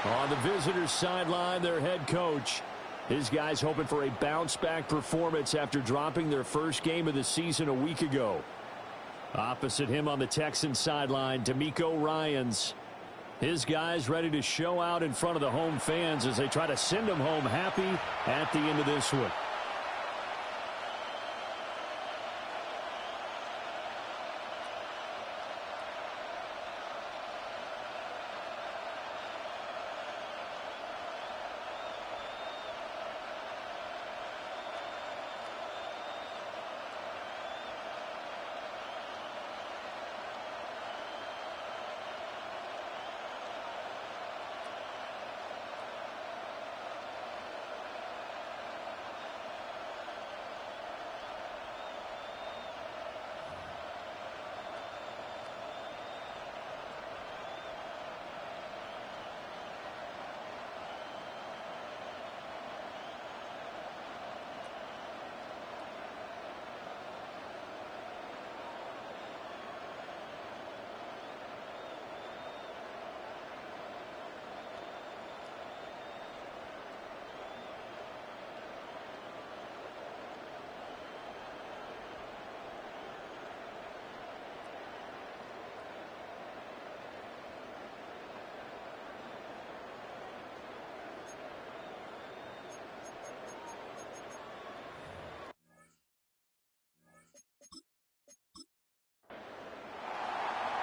On the visitors' sideline, their head coach. His guys hoping for a bounce-back performance after dropping their first game of the season a week ago. Opposite him on the Texans' sideline, DeMeco Ryans. His guys ready to show out in front of the home fans as they try to send them home happy at the end of this one.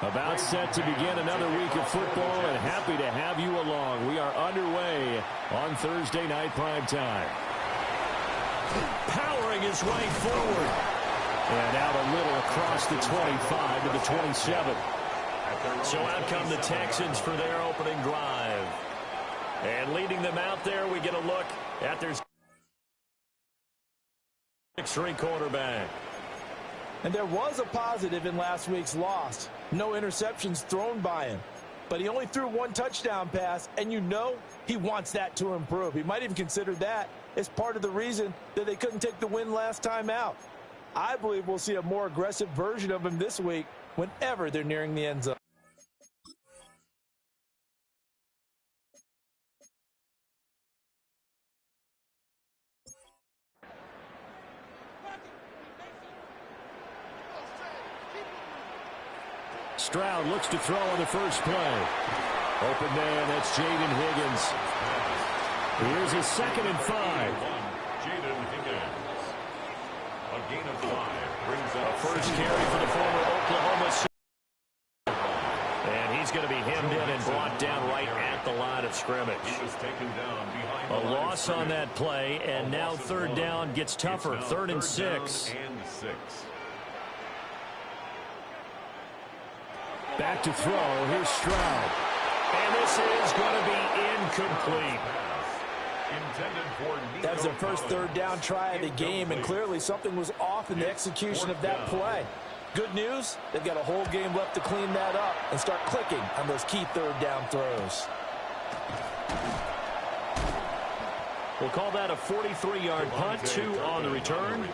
About set to begin another week of football, and happy to have you along. We are underway on Thursday night primetime. Powering his way forward. And out a little across the 25 to the 27. So out come the Texans for their opening drive. And leading them out there, we get a look at their 6-3 quarterback. And there was a positive in last week's loss. No interceptions thrown by him. But he only threw one touchdown pass, and you know he wants that to improve. He might even consider that as part of the reason that they couldn't take the win last time out. I believe we'll see a more aggressive version of him this week whenever they're nearing the end zone. Stroud looks to throw on the first play. Open man, that's Jaden Higgins. Here's his 2nd and 5. Jaden Higgins. A gain of 5 brings up a first carry for the former Oklahoma. And he's going to be hemmed in and brought down right at the line of scrimmage. He was taken down behind a loss on that play, and now 3rd down gets tougher. 3rd and 6. Back to throw. Here's Stroud. And this is going to be incomplete. That was their first 3rd down try of the game, and clearly something was off in the execution of that play. Good news, they've got a whole game left to clean that up and start clicking on those key 3rd down throws. We'll call that a 43-yard punt, 2 on the return.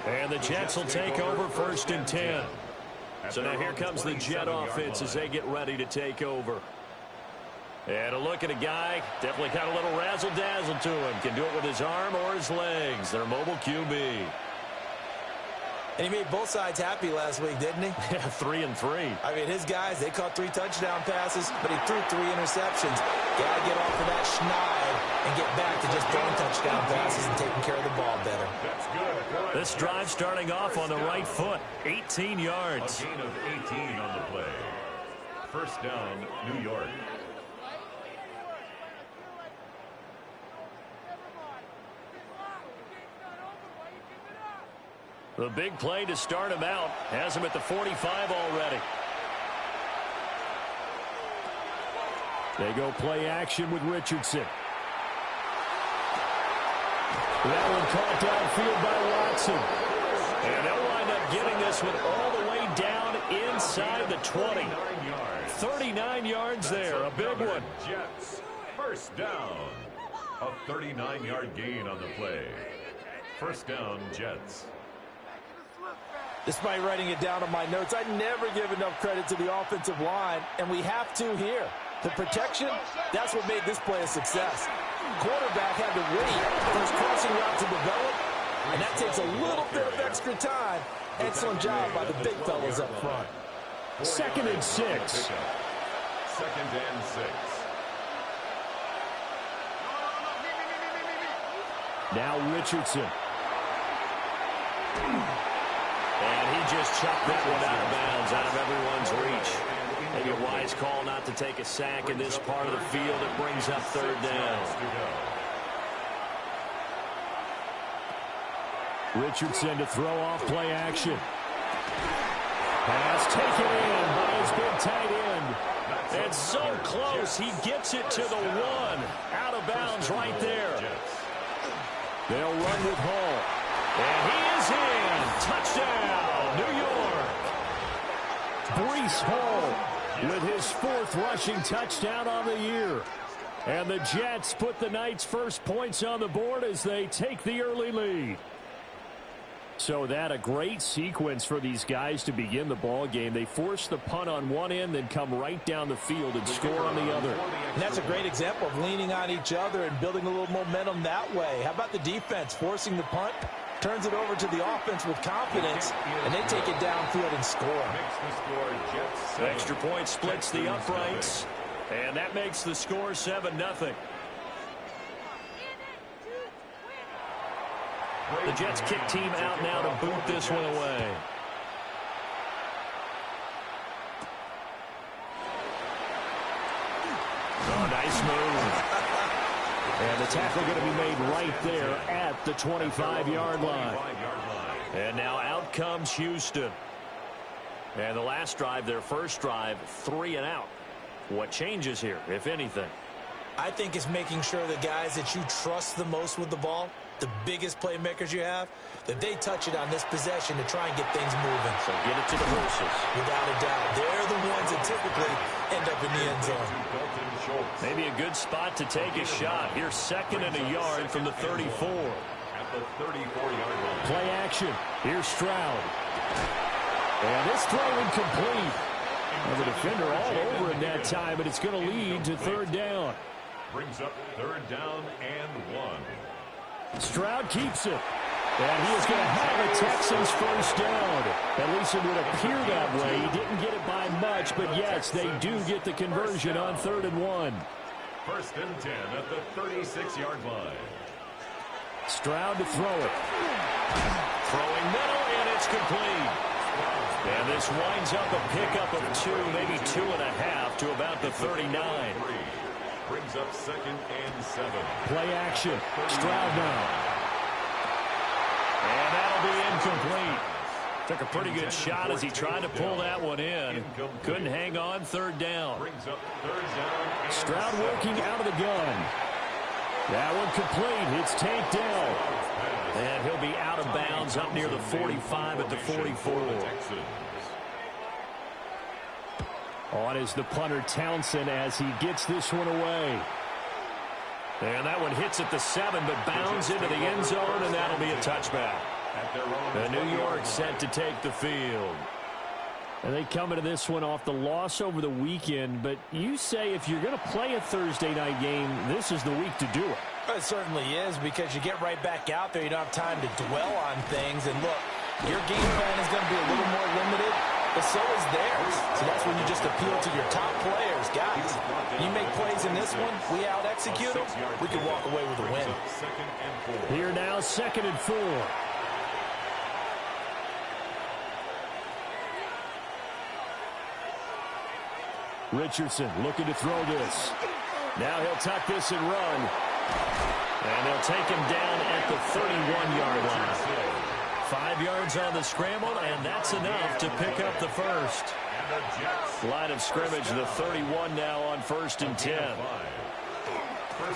And the Jets will take over 1st and 10. So now here comes the Jet offense as they get ready to take over. And a look at a guy, definitely got a little razzle-dazzle to him. Can do it with his arm or his legs. Their mobile QB. And he made both sides happy last week, didn't he? Yeah, 3 and 3. I mean, his guys, they caught 3 touchdown passes, but he threw 3 interceptions. Got to get off of that schneid and get back to just throwing touchdown passes and taking care of the ball better. That's good. This drive starting off on the right foot, 18 yards. A gain of 18 on the play. 1st down, New York. The big play to start him out has him at the 45 already. They go play action with Richardson. That one caught downfield by Watson. And they'll wind up getting this one all the way down inside the 20. 39 yards there, a big one. Jets, 1st down. A 39-yard gain on the play. 1st down, Jets. Despite writing it down on my notes, I never give enough credit to the offensive line, and we have to here. The protection, that's what made this play a success. Quarterback had to wait for his crossing route to develop, and that takes a little bit of extra time. Excellent job by the big fellas up front. 2nd and 6. 2nd and 6. Now Richardson. And he just chucked that one out of bounds, out of everyone's reach. Maybe a wise call not to take a sack in this part of the field. It brings up 3rd down. Richardson to throw off play action. Pass taken in by his big tight end. And so close, he gets it to the 1. Out of bounds right there. They'll run with Hall. And he is in. Touchdown, New York. Breece Hall with his 4th rushing touchdown on the year. And the Jets put the night's first points on the board as they take the early lead. So that a great sequence for these guys to begin the ball game. They force the punt on one end, then come right down the field and score on the other. And that's a great example of leaning on each other and building a little momentum that way. How about the defense forcing the punt, turns it over to the offense with confidence, and they take it downfield and score. Extra point splits the uprights, and that makes the score 7-0. The Jets kick team out now to boot this one away. Oh, nice move. And the tackle going to be made right there at the 25-yard line. And now out comes Houston. And the last drive, their first drive, 3 and out. What changes here, if anything? I think it's making sure the guys that you trust the most with the ball, the biggest playmakers you have, that they touch it on this possession to try and get things moving. So get it to the horses. Without a doubt. They're the ones that typically end up in the end zone. Maybe a good spot to take a shot. Here's 2nd and a yard from the 34. At the 34-yard line. Play action. Here's Stroud. And this throw incomplete. And the defender all over him that time, but it's going to lead to 3rd down. Brings up 3rd down and 1. Stroud keeps it. And he is going to have a Texans first down. At least it would appear that way. He didn't get it by much, but yes, they do get the conversion on 3rd and 1. 1st and 10 at the 36-yard line. Stroud to throw it. Throwing middle, and it's complete. And this winds up a pickup of 2, maybe 2.5 to about the 39. Brings up 2nd and 7. Play action. Stroud now. And that'll be incomplete. Took a pretty good shot as he tried to pull that one in. Couldn't hang on. 3rd down. Brings up 3rd down. Stroud working out of the gun. That one complete. It's Tank Dell. And he'll be out of bounds up near the 45 at the 44. On is the punter Townsend as he gets this one away. And that one hits at the 7, but bounds into the end zone, and that'll be a touchback. The New York set to take the field. And they come into this one off the loss over the weekend, but you say if you're going to play a Thursday night game, this is the week to do it. It certainly is, because you get right back out there. You don't have time to dwell on things. And look, your game plan is going to be a little more limited, but so is theirs. So that's when you just appeal to your top players. Guys, you make plays in this one, we out-execute them, we can walk away with a win. Here now, 2nd and 4. Richardson looking to throw this. Now he'll tuck this and run. And they'll take him down at the 31-yard line. 5 yards on the scramble, and that's enough to pick up the first. Line of scrimmage, the 31 now on 1st and 10.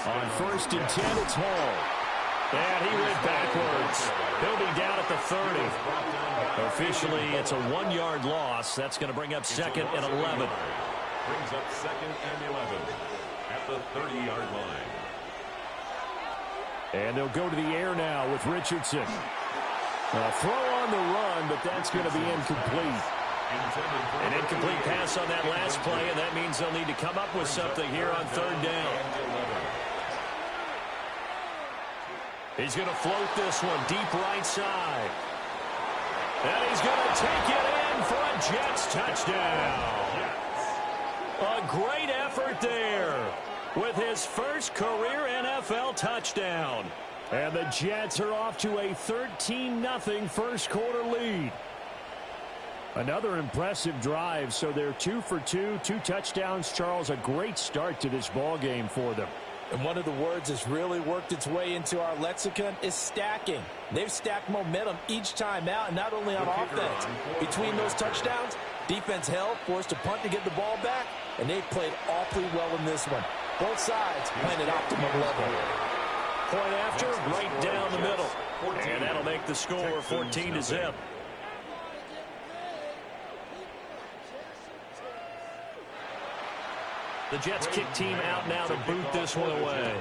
On 1st and 10, it's Hall. And he went backwards. He'll be down at the 30. Officially, it's a 1-yard loss. That's going to bring up 2nd and 11. Brings up 2nd and 11 at the 30-yard line. And they'll go to the air now with Richardson. A throw on the run, but that's going to be incomplete. An incomplete pass on that last play, and that means they'll need to come up with something here on third down. He's going to float this one deep right side. And he's going to take it in for a Jets touchdown. A great effort there with his first career NFL touchdown. And the Jets are off to a 13-0 first quarter lead. Another impressive drive, so they're 2 for 2, 2 touchdowns. Charles, a great start to this ball game for them. And one of the words that's really worked its way into our lexicon is stacking. They've stacked momentum each time out, and not only on offense. Between those touchdowns, defense held, forced a punt to get the ball back, and they've played awfully well in this one. Both sides playing at optimum level. Point after, right down the middle. And that'll make the score 14-0. The Jets kick team out now to boot this one away.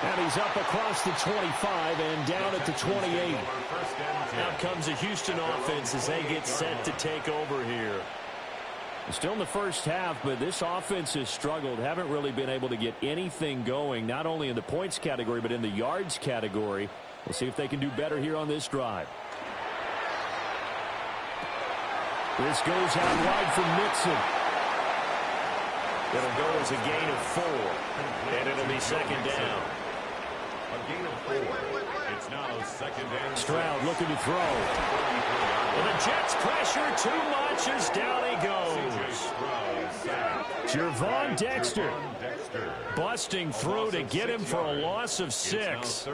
And he's up across the 25 and down at the 28. Out comes the Houston offense as they get set to take over here. Still in the first half, but this offense has struggled. Haven't really been able to get anything going, not only in the points category, but in the yards category. We'll see if they can do better here on this drive. This goes out wide from Nixon. It'll go as a gain of 4, and it'll be second down. A gain of 4. It's now second down. Stroud looking to throw. And the Jets pressure too much as down he goes. Gervon Dexter busting through to get him for a loss of 6.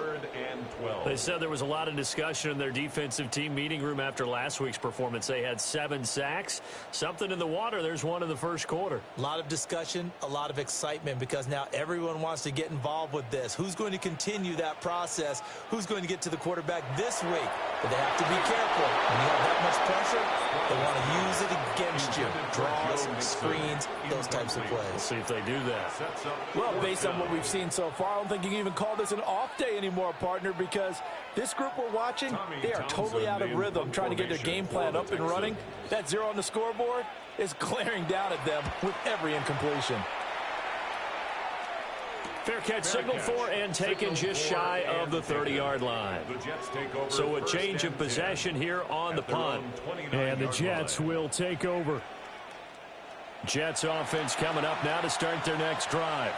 They said there was a lot of discussion in their defensive team meeting room after last week's performance. They had 7 sacks. Something in the water. There's one in the first quarter. A lot of discussion, a lot of excitement, because now everyone wants to get involved with this. Who's going to continue that process? Who's going to get to the quarterback this week? But they have to be careful. When you have that much pressure, they want to use it against you. Draws, screens, those types of plays. Let's see if they do that. Well, based on what we've seen so far, I don't think you can even call this an off day anymore, partner, because this group we're watching, they are totally out of rhythm, trying to get their game plan up and running. That 0 on the scoreboard is glaring down at them with every incompletion. Fair catch signaled for and taken just shy of the 30-yard line. So a change of possession here on the punt. And the Jets will take over. Jets offense coming up now to start their next drive.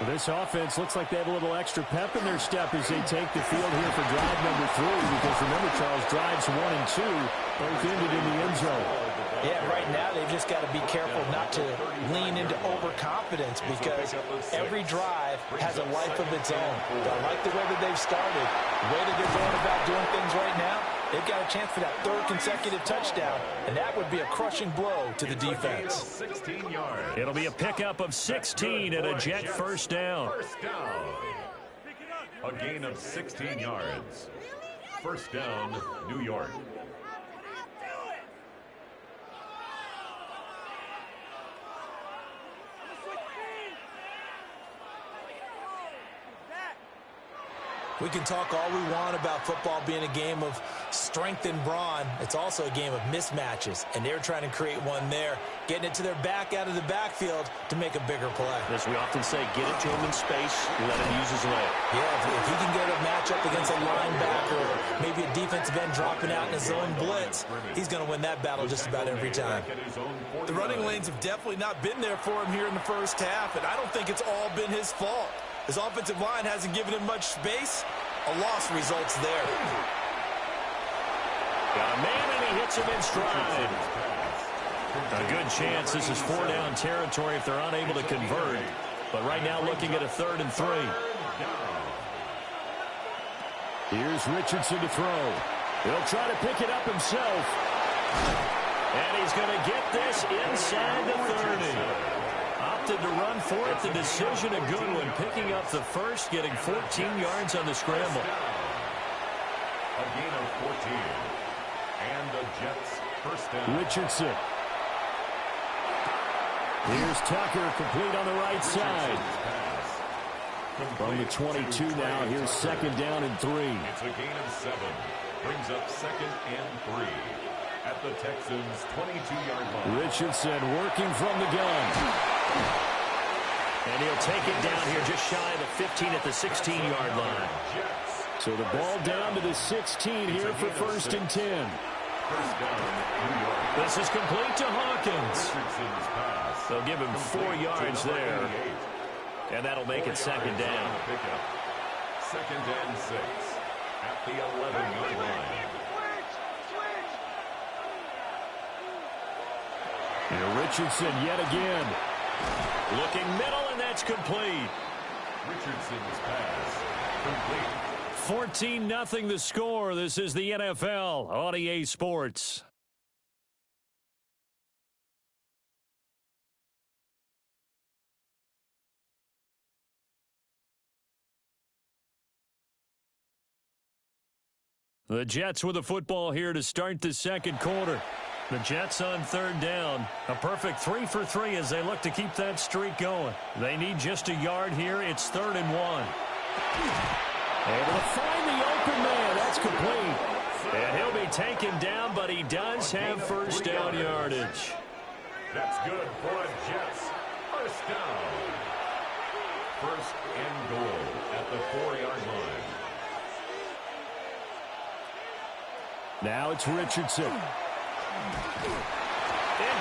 This offense looks like they have a little extra pep in their step as they take the field here for drive number 3. Because remember, Charles, drives 1 and 2 both ended in the end zone. Yeah, right now they've just got to be careful not to lean into overconfidence, because every drive has a life of its own. I like the way that they've started. The way that they're going about doing things right now, they've got a chance for that 3rd consecutive touchdown, and that would be a crushing blow to the defense. It'll be a pickup of 16 and a Jet first down. A gain of 16 yards. First down, New York. We can talk all we want about football being a game of strength and brawn. It's also a game of mismatches, and they're trying to create one there, getting it to their back out of the backfield to make a bigger play. As we often say, get it to him in space, let him use his leg. Yeah, if he can get a matchup against a linebacker or maybe a defensive end dropping out in his own blitz, he's going to win that battle just about every time. The running lanes have definitely not been there for him here in the first half, and I don't think it's all been his fault. His offensive line hasn't given him much space. A loss results there. Got a man, and he hits him in stride. A good chance this is 4-down territory if they're unable to convert. But right now looking at a 3rd and 3. Here's Richardson to throw. He'll try to pick it up himself. And he's going to get this inside the 30. Opted to run for it. The decision a good one. Picking up the first, getting 14 yards on the scramble. A gain of 14. And the Jets first down. Richardson. Here's Tucker, complete on the right side. From the 22 now, here's second down and 3. It's a gain of 7. Brings up second and 3 at the Texans' 22-yard line. Richardson working from the gun. And he'll take it down here just shy of the 15 at the 16-yard line. So the ball down to the 16 here for first and 10. First down, New York. This is complete to Hawkins. Richardson's pass. They'll give him 4 yards there. And that'll make it second down. Second and 6 at the 11-yard line. And Richardson yet again. Looking middle, and that's complete. Richardson's pass complete. 14-0 the score. This is the NFL on EA Sports. The Jets with the football here to start the second quarter. The Jets on third down. A perfect 3 for 3 as they look to keep that streak going. They need just a yard here. It's 3rd and 1. Able to find the open man. That's complete. And he'll be taken down, but he does have first down yardage. That's good for the Jets. First down. First and goal at the 4-yard line. Now it's Richardson. In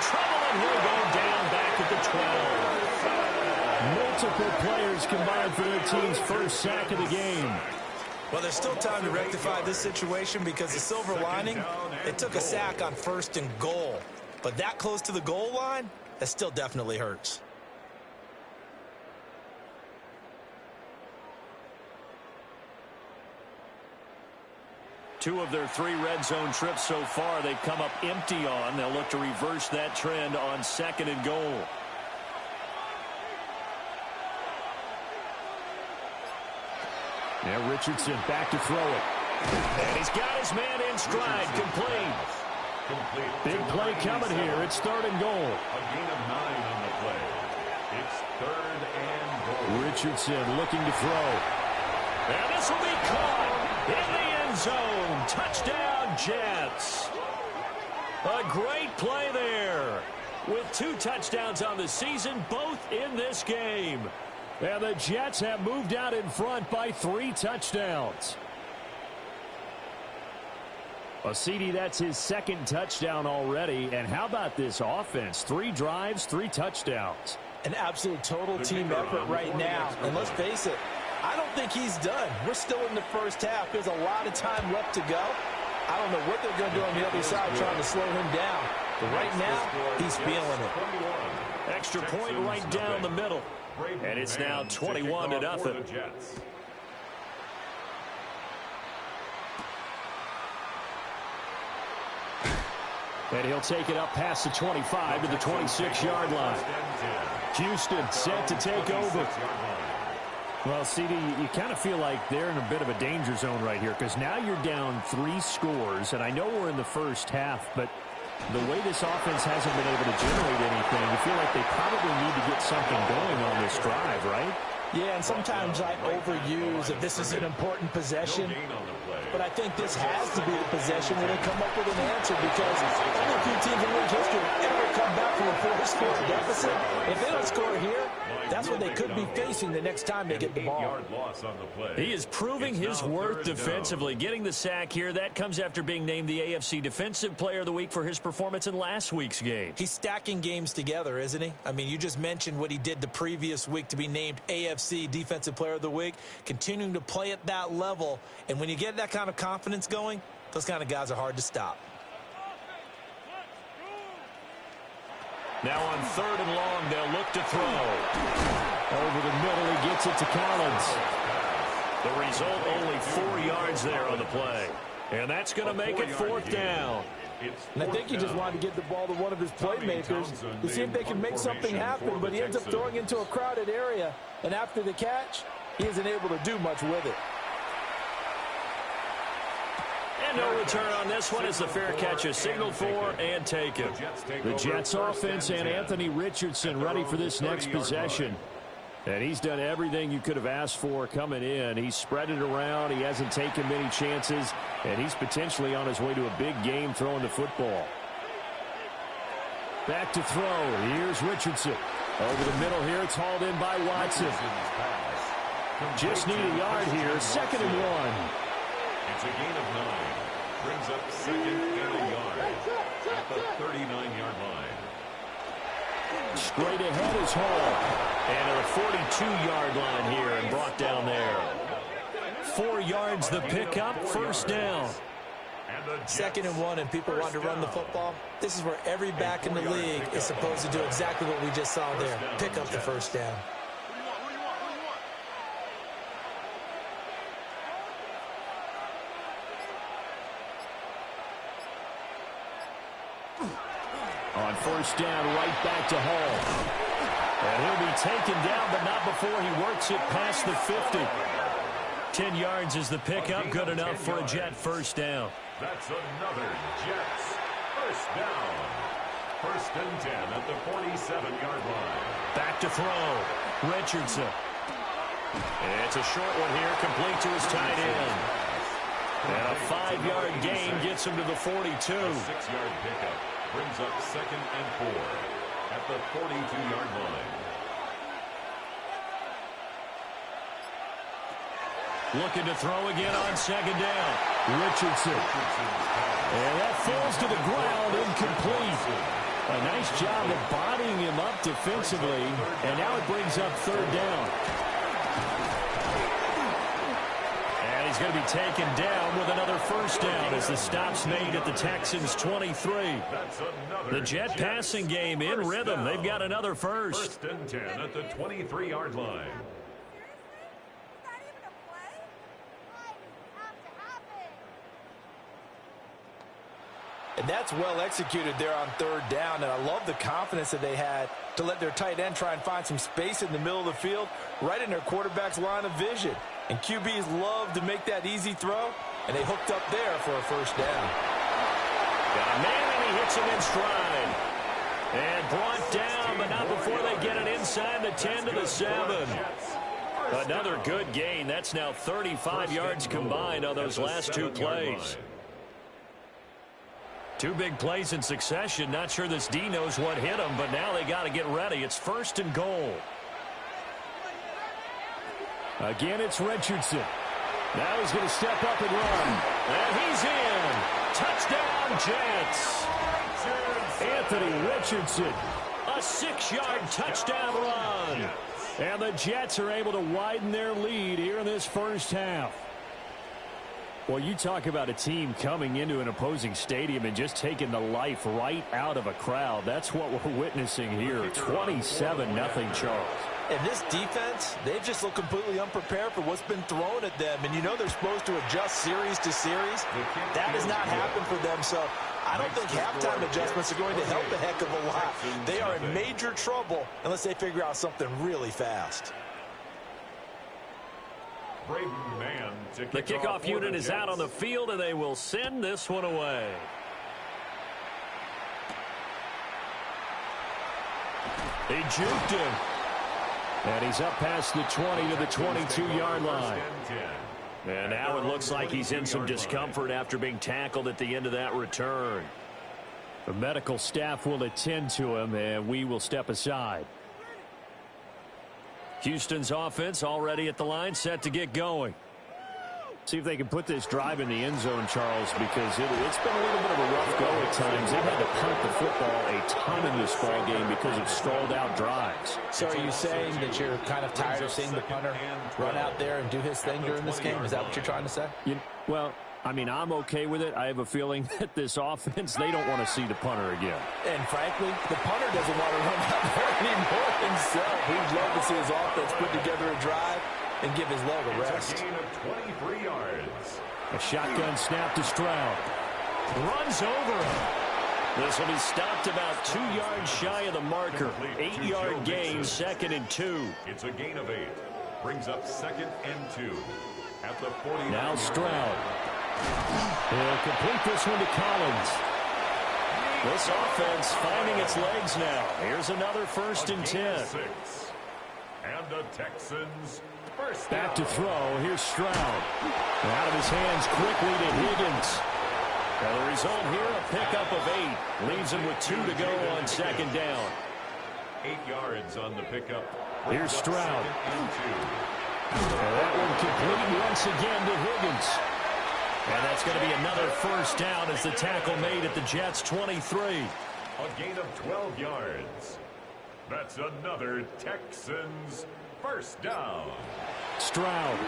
trouble, and he'll go down back at the 12. Multiple players combined for their team's first sack of the game. Well, there's still time to rectify this situation because the silver lining, they took a sack on 1st and goal. But that close to the goal line, that still definitely hurts. Two of their 3 red zone trips so far, they've come up empty on. They'll look to reverse that trend on 2nd and goal. Now Richardson back to throw it. And he's got his man in stride. Complete. Big play coming here. It's 3rd and goal. A gain of 9 on the play. It's 3rd and goal. Richardson looking to throw. And this will be caught in the end zone. Touchdown, Jets. A great play there. With 2 touchdowns on the season, both in this game. And the Jets have moved out in front by 3 touchdowns. Well, CD, that's his 2nd touchdown already. And how about this offense? 3 drives, 3 touchdowns. An absolute total team effort right now. And let's face it, I don't think he's done. We're still in the first half. There's a lot of time left to go. I don't know what they're going to do on the other side trying to slow him down. But right now, he's feeling it. Extra point right down the middle. And it's now 21-0. And he'll take it up past the 25 to the 26-yard line. Houston set to take over. Well, CD, you kind of feel like they're in a bit of a danger zone right here because now you're down 3 scores, and I know we're in the first half, but the way this offense hasn't been able to generate anything, you feel like they probably need to get something going on this drive, right? Yeah, and sometimes I overuse if this is an important possession, but I think this has to be the possession where they come up with an answer because only a few teams in league history ever come back from a 4-score deficit. If they don't score here, that's what they could be facing the next time they get the ball. He is proving his worth defensively. Getting the sack here, that comes after being named the AFC Defensive Player of the Week for his performance in last week's game. He's stacking games together, isn't he? I mean, you just mentioned what he did the previous week to be named AFC Defensive Player of the Week, continuing to play at that level. And when you get that kind of confidence going, those kind of guys are hard to stop. Now on 3rd and long, they'll look to throw. Over the middle, he gets it to Collins. The result, only 4 yards there on the play. And that's going to make it 4th down. And I think he just wanted to get the ball to one of his playmakers to see if they can make something happen, but he ends up throwing into a crowded area. And after the catch, he isn't able to do much with it. And no return on this one as the fair catch is signaled for and taken. The Jets offense and Anthony Richardson ready for this next possession. And he's done everything you could have asked for coming in. He's spread it around. He hasn't taken many chances. And he's potentially on his way to a big game throwing the football. Back to throw. Here's Richardson. Over the middle here. It's hauled in by Watson. Just need a yard here. 2nd and 1. It's a gain of 9. Brings up 2nd and a yard at the 39-yard line. Straight ahead is Hall. And to the 42-yard line here and brought down there. 4 yards the pickup, 1st down. 2nd and 1, and people want to run the football. This is where every back in the league is supposed to do exactly what we just saw there. Pick up the 1st down. On 1st down, right back to Hall. And he'll be taken down, but not before he works it past the 50. 10 yards is the pickup. Good enough for a Jet 1st down. That's another Jets 1st down. 1st and 10 at the 47-yard line. Back to throw. Richardson. And it's a short one here, complete to his tight end. And a 5-yard gain gets him to the 42. A 6-yard pickup brings up 2nd and 4 at the 42-yard line. Looking to throw again on 2nd down. Richardson. And that falls to the ground, incomplete. A nice job of bodying him up defensively. And now it brings up 3rd down. And he's going to be taken down with another 1st down as the stop's made at the Texans' 23. The Jet passing game in rhythm. They've got another 1st. 1st and 10 at the 23-yard line. And that's well executed there on 3rd down, and I love the confidence that they had to let their tight end try and find some space in the middle of the field, right in their quarterback's line of vision. And QBs love to make that easy throw, and they hooked up there for a 1st down. Got a man, and he hits him in stride. And brought down, but not before they get it inside the 10 to the 7. Another good gain. That's now 35 yards combined on those last 2 plays. 2 big plays in succession. Not sure this D knows what hit him, but now they got to get ready. It's 1st and goal. Again, it's Richardson. Now he's going to step up and run. And he's in. Touchdown, Jets. Anthony Richardson. A 6-yard touchdown run. And the Jets are able to widen their lead here in this 1st half. Well, you talk about a team coming into an opposing stadium and just taking the life right out of a crowd. That's what we're witnessing here. 27-0 Charles. And this defense, they've just looked completely unprepared for what's been thrown at them. And you know they're supposed to adjust series to series. That has not happened for them. So I don't think halftime adjustments are going to help a heck of a lot. They are in major trouble unless they figure out something really fast. The kickoff unit is out on the field, and they will send this one away. He juked him. And he's up past the 20 to the 22-yard line. And now it looks like he's in some discomfort after being tackled at the end of that return. The medical staff will attend to him, and we will step aside. Houston's offense already at the line, set to get going. See if they can put this drive in the end zone, Charles, because it's been a little bit of a rough go at times. They've had to punt the football a ton in this ball game because of stalled-out drives. So are you saying that you're kind of tired of seeing the punter run out there and do his thing during this game? Is that what you're trying to say? Well, I mean, I'm okay with it. I have a feeling that this offense, they don't want to see the punter again. And frankly, the punter doesn't want to run out there anymore himself. He'd love to see his offense put together a drive and give his leg a rest. It's a gain of 23 yards. A shotgun snap to Stroud. Runs over him. This will be stopped about 2 yards shy of the marker. 8-yard gain, 2nd and 2. It's a gain of 8. Brings up 2nd and 2 at the 40. Now Stroud. He'll complete this one to Collins. This offense finding its legs now. Here's another 1st and 10. And the Texans first Back down. to throw. Here's Stroud. Out of his hands quickly to Higgins. And the result here, a pickup of 8. Leaves him with 2 to go on second down. 8 yards on the pickup. Here's Stroud. And that one complete once again to Higgins. And that's going to be another first down as the tackle made at the Jets' 23. A gain of 12 yards. That's another Texans first down. Stroud.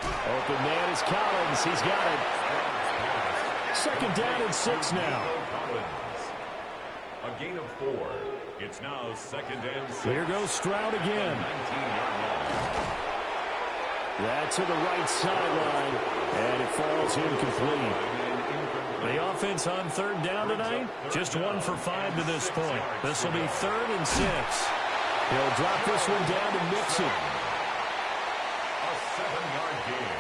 Open man is Collins. He's got it. Second down and 6 now. A gain of 4. It's now second and 6. Here goes Stroud again. 19-yard line. That to the right sideline, and it falls incomplete. The offense on third down tonight, just 1 for 5 to this point. This will be 3rd and 6. He'll drop this one down to Mixon. A 7-yard gain.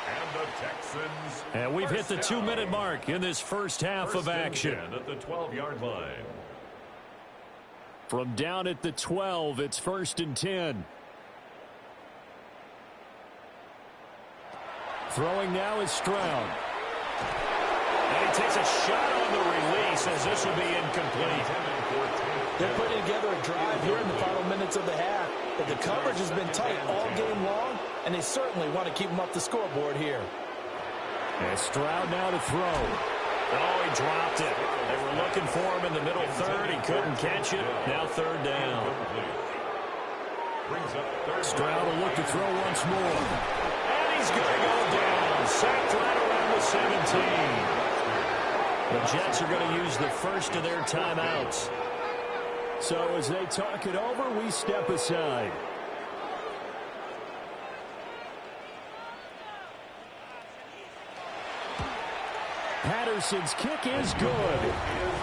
And the Texans. And we've hit the 2-minute mark in this first half of action. At the 12-yard line. From down at the 12, it's 1st and 10. Throwing now is Stroud. And he takes a shot on the release as this will be incomplete. They're putting together a drive here in the final minutes of the half. But the coverage has been tight all game long, and they certainly want to keep them up the scoreboard here. And Stroud now to throw. Oh, he dropped it. They were looking for him in the middle third. He couldn't catch it. Now 3rd down. Stroud will look to throw once more. And he's going to go down. Sacked right around the 17. The Jets are going to use the first of their timeouts. So as they talk it over, we step aside. Patterson's kick is good.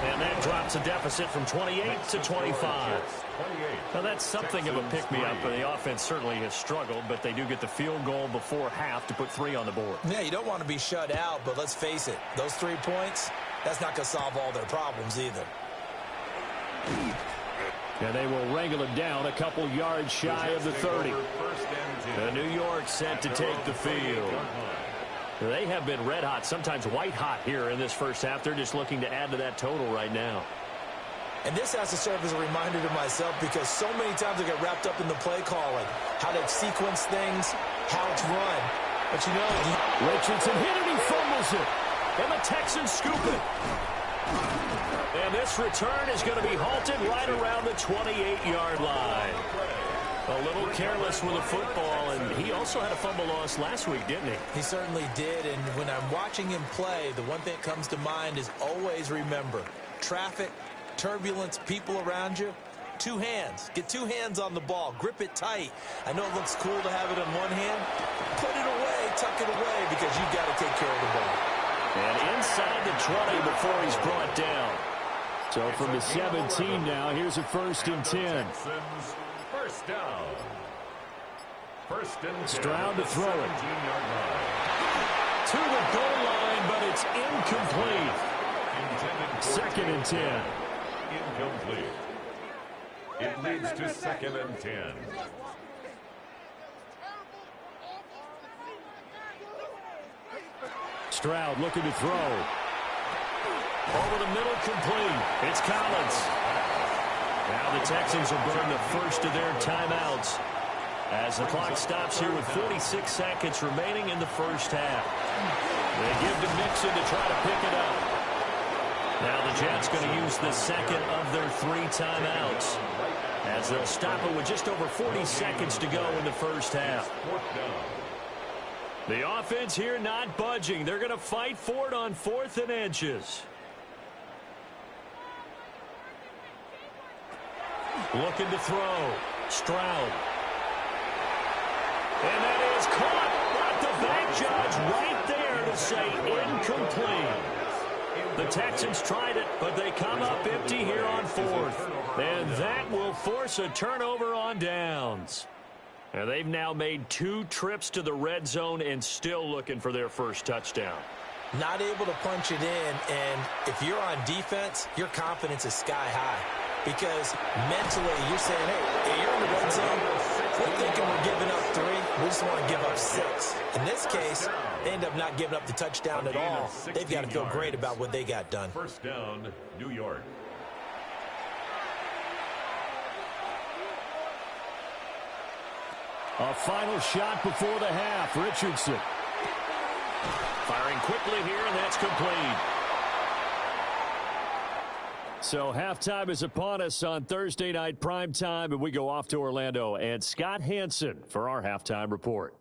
And that drops a deficit from 28 to 25. Now that's something of a pick-me-up, but the offense certainly has struggled, but they do get the field goal before half to put 3 on the board. Yeah, you don't want to be shut out, but let's face it, those 3 points, that's not going to solve all their problems either. And they will wrangle it down a couple yards shy of the 30. And New York set to take the field. They have been red hot, sometimes white hot here in this first half. They're just looking to add to that total right now. And this has to serve as a reminder to myself because so many times I get wrapped up in the play calling, how to sequence things, how it's run. But you know, Richardson hit it, he fumbles it. And the Texans scoop it. And this return is going to be halted right around the 28-yard line. A little careless with the football, and he also had a fumble loss last week, didn't he? He certainly did, and when I'm watching him play, the one thing that comes to mind is always remember, traffic, turbulence, people around you, 2 hands. Get 2 hands on the ball. Grip it tight. I know it looks cool to have it in one hand. Put it away, tuck it away, because you've got to take care of the ball. And inside the 20 before he's brought down. So from the 17 now, here's a 1st and 10. First down. 1st and 10. Stroud to throw it. 17-yard line. To the goal line, but it's incomplete. 2nd and 10. Incomplete. It leads to 2nd and 10. Stroud looking to throw. Over the middle, complete. It's Collins. Now the Texans will burn the first of their timeouts as the clock stops here with 46 seconds remaining in the first half. They give to Mixon to try to pick it up. Now the Jets going to use the second of their 3 timeouts as they'll stop it with just over 40 seconds to go in the first half. The offense here not budging. They're going to fight for it on 4th and inches. Looking to throw. Stroud. And that is caught. But the back judge right there to say incomplete. The Texans tried it, but they come up empty here on 4th. And that will force a turnover on downs. And they've now made 2 trips to the red zone and still looking for their first touchdown. Not able to punch it in, and if you're on defense, your confidence is sky high. because mentally you're saying, hey, you're in the red zone. We're thinking we're giving up 3. We just want to give up 6. In this case, they end up not giving up the touchdown at all. They've got to feel great about what they got done. First down, New York. A final shot before the half. Richardson firing quickly here, and that's complete. So halftime is upon us on Thursday night primetime, and we go off to Orlando. And Scott Hansen for our halftime report.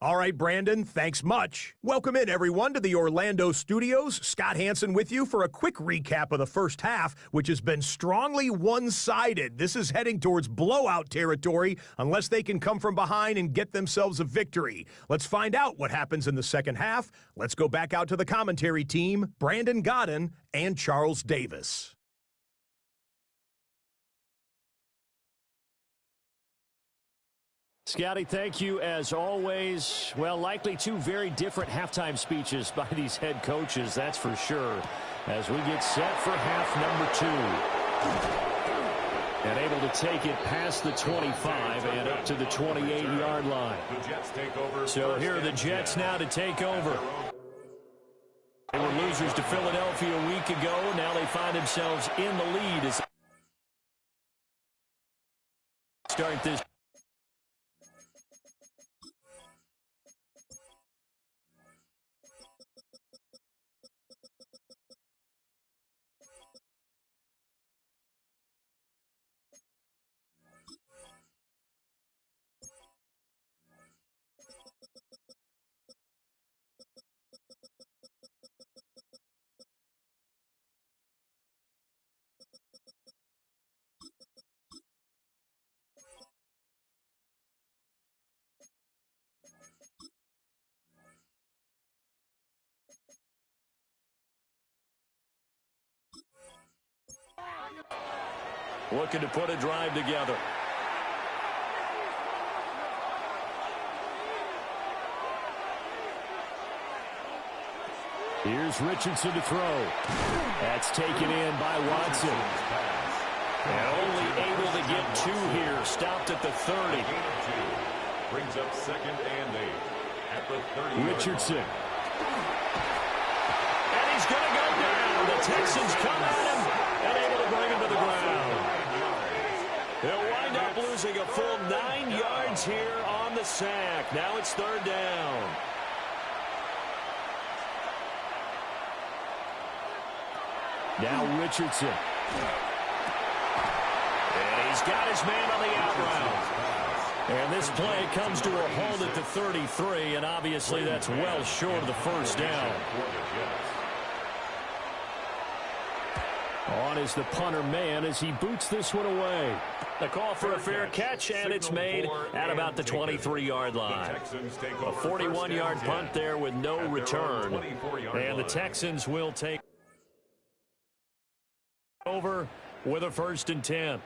All right, Brandon, thanks much. Welcome in, everyone, to the Orlando studios. Scott Hansen with you for a quick recap of the first half, which has been strongly one-sided. This is heading towards blowout territory unless they can come from behind and get themselves a victory. Let's find out what happens in the second half. Let's go back out to the commentary team, Brandon Godden and Charles Davis. Scotty, thank you as always. Well, likely 2 very different halftime speeches by these head coaches, that's for sure, as we get set for half number 2. And able to take it past the 25 and up to the 28-yard line. So here are the Jets now to take over. They were losers to Philadelphia a week ago. Now they find themselves in the lead as they start this. Looking to put a drive together. Here's Richardson to throw. That's taken in by Watson. And only able to get 2 here. Stopped at the 30. Brings up 2nd and 8 at the 30. Richardson. And he's going to go down. The Texans come at him and able to bring him to the ground. They'll wind up losing a full 9 yards here on the sack. Now it's 3rd down. Now Richardson. And he's got his man on the out route. And this play comes to a halt at the 33, and obviously that's well short of the first down. On is the punter man as he boots this one away. The call for a fair catch, and it's made at about the 23-yard line. A 41-yard punt there with no return. And the Texans will take over with a 1st and 10.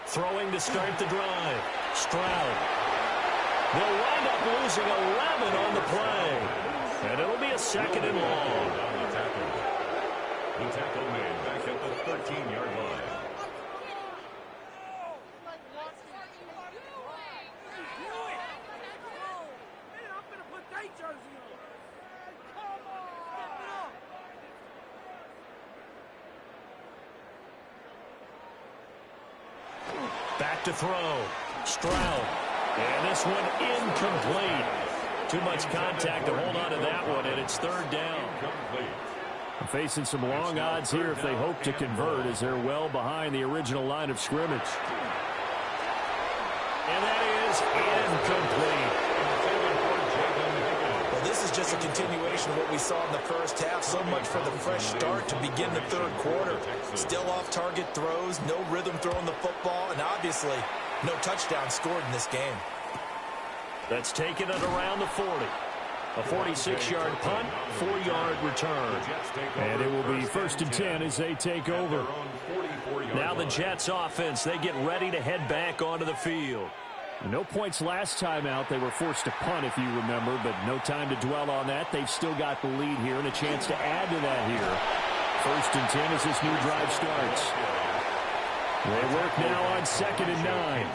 Throwing to start the drive. Stroud. They'll wind up losing 11 on the play. And it'll be a 2nd and long. The tackle made back at the 13-yard line. Back to throw. Stroud. And this one incomplete. Too much contact to hold on to that one, and it's 3rd down. Facing some long odds here if they hope to convert, as they're well behind the original line of scrimmage. And that is incomplete. Well, this is just a continuation of what we saw in the first half. So much for the fresh start to begin the 3rd quarter. Still off-target throws, no rhythm throwing the football, and obviously No touchdown scored in this game. That's taken it around the 40. A 46-yard punt, 4-yard return. And it will be 1st and 10 as they take over. Now the Jets offense, they get ready to head back onto the field. No points last time out. They were forced to punt, if you remember, but no time to dwell on that. They've still got the lead here and a chance to add to that here. 1st and 10 as this new drive starts. They work now on 2nd and 9.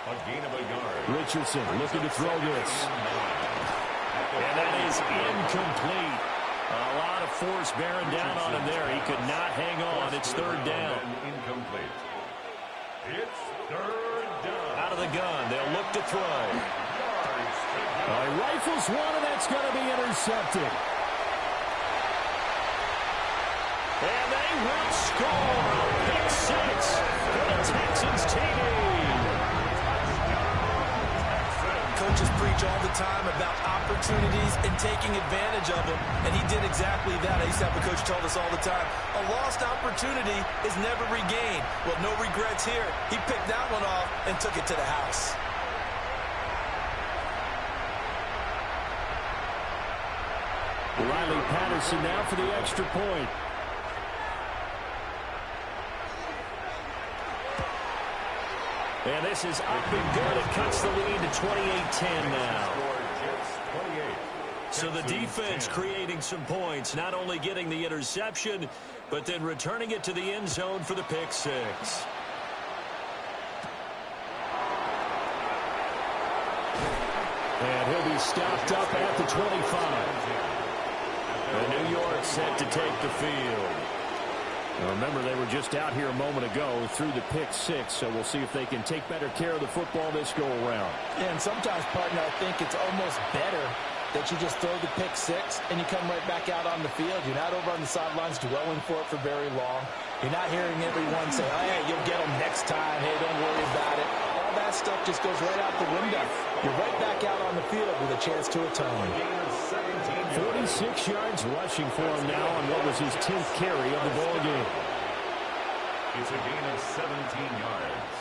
A gain of a yard. Richardson looking to throw this. And that is incomplete. A lot of force bearing down on him there. He could not hang on. It's 3rd down. Incomplete. It's 3rd down. Out of the gun. They'll look to throw. He rifles one, and that's going to be intercepted. And they will score. Pick 6 for the Texans TD. Coaches preach all the time about opportunities and taking advantage of them, and he did exactly that. I used to have a coach tell us all the time, a lost opportunity is never regained. Well, no regrets here. He picked that one off and took it to the house. Riley Patterson now for the extra point. And this is up and good. It cuts the lead to 28-10 now. So the defense creating some points, not only getting the interception, but then returning it to the end zone for the pick 6. And he'll be stopped up at the 25. And New York set to take the field. Now remember, they were just out here a moment ago through the pick 6, so we'll see if they can take better care of the football this go-around. Yeah, and sometimes, partner, I think it's almost better that you just throw the pick 6 and you come right back out on the field. You're not over on the sidelines dwelling for it for very long. You're not hearing everyone say, oh, hey, you'll get them next time. Hey, don't worry about it. All that stuff just goes right out the window. You're right back out on the field with a chance to atone. 46 yards rushing for him now on what was his 10th carry of the ball game. It's a gain of 17 yards.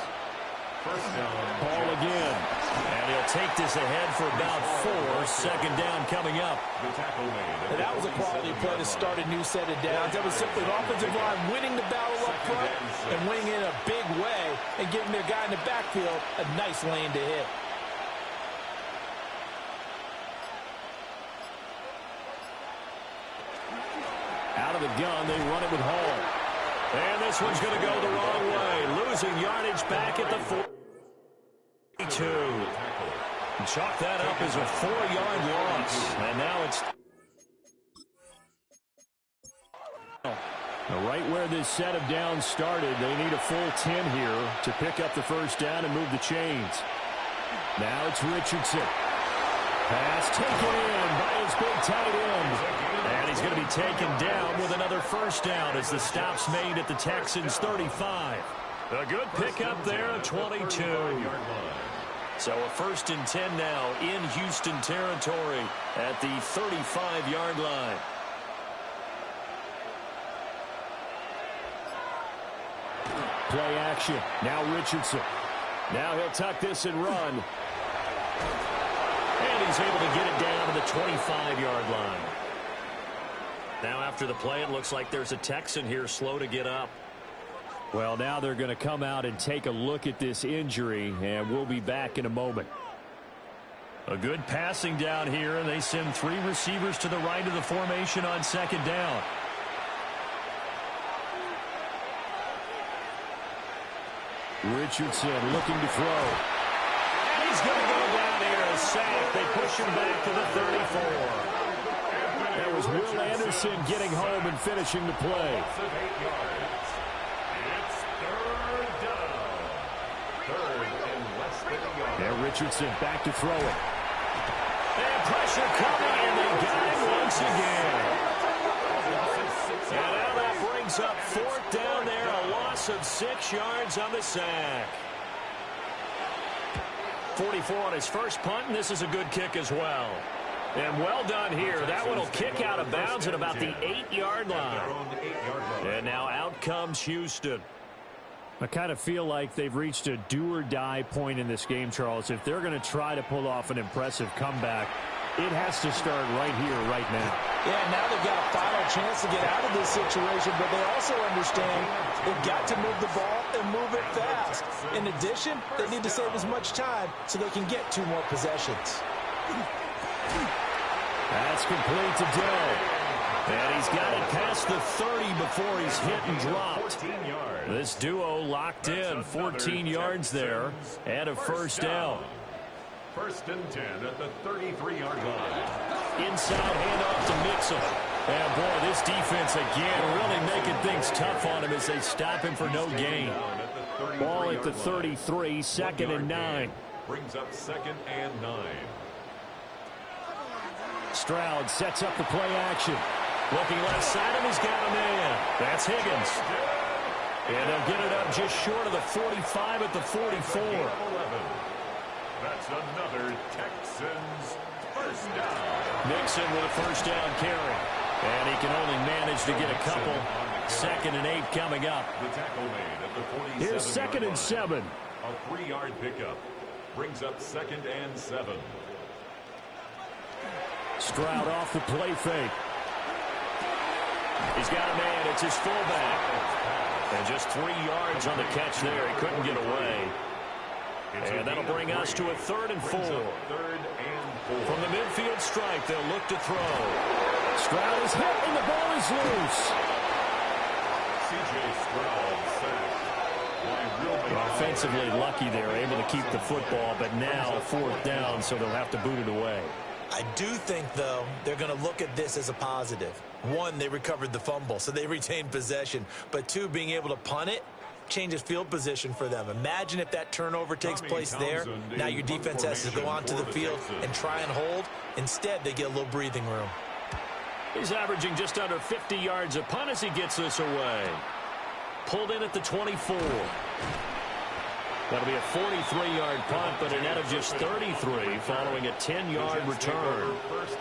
1st down. Ball again. And he'll take this ahead for about 4. 2nd down coming up. The tackle made. And that was a quality play to start a new set of downs. That was simply an offensive line winning the battle up front and winning in a big way and giving their guy in the backfield a nice lane to hit. Out of the gun, they run it with Hall. And this one's going to go the wrong way. Losing yardage back at the 42. Chalk that up as a 4-yard loss. And now it's... Right where this set of downs started, they need a full 10 here to pick up the 1st down and move the chains. Now it's Richardson. Pass taken in by his big tight end. And he's going to be taken down with another 1st down as the stop's made at the Texans 35. A good pickup there at 22. So a 1st and 10 now in Houston territory at the 35-yard line. Play action. Now Richardson. Now he'll tuck this and run. And he's able to get it down to the 25-yard line. Now after the play, it looks like there's a Texan here slow to get up. Well, now they're going to come out and take a look at this injury, and we'll be back in a moment. A good passing down here, and they send 3 receivers to the right of the formation on 2nd down. Richardson looking to throw. And he's going to go down here, a sack. They push him back to the 34. That was Will Anderson getting home and finishing the play. It's 3rd down. 3rd and less than a yard. Now Richardson back to throw it. And pressure coming, and they got him once again. And now that brings up 4th down there, a loss of 6 yards on the sack. 44 on his first punt, and this is a good kick as well. And well done here. That one will kick out of bounds at about the 8-yard line. And now out comes Houston. I kind of feel like they've reached a do-or-die point in this game, Charles. If they're going to try to pull off an impressive comeback, it has to start right here, right now. Yeah, now they've got a final chance to get out of this situation, but they also understand they've got to move the ball and move it fast. In addition, they need to save as much time so they can get 2 more possessions. That's complete to Dill. And he's got it past the 30 before he's hit and dropped. This duo locked in, 14 yards there, and a first down. 1st and 10 at the 33-yard line. Inside handoff to Mixon. And boy, this defense again really making things tough on him as they stop him for no gain. Ball at the 33, 2nd and 9. Brings up 2nd and 9. Stroud sets up the play action. Looking left side, and he's got a man. That's Higgins. And they'll get it up just short of the 45 at the 44. That's another Texans first down. Mixon with a first down carry. And he can only manage to get a couple. 2nd and 8 coming up. The tackle made at the 47. Here's 2nd and 7. A 3-yard pickup. Brings up 2nd and 7. Stroud off the play fake. He's got a man. It's his fullback. And just 3 yards on the catch there. He couldn't get away. And that'll bring us to a 3rd and 4. From the midfield stripe, they'll look to throw. Stroud is hit, and the ball is loose. C.J. Stroud sacked. Offensively lucky they're able to keep the football, but now 4th down, so they'll have to boot it away. I do think, though, they're going to look at this as a positive. 1, they recovered the fumble, so they retained possession. But 2, being able to punt it changes field position for them. Imagine if that turnover takes place there. Now your defense has to go onto the field and try and hold. Instead, they get a little breathing room. He's averaging just under 50 yards a punt as he gets this away. Pulled in at the 24. That'll be a 43-yard punt, but a net of just 33 following a 10-yard return.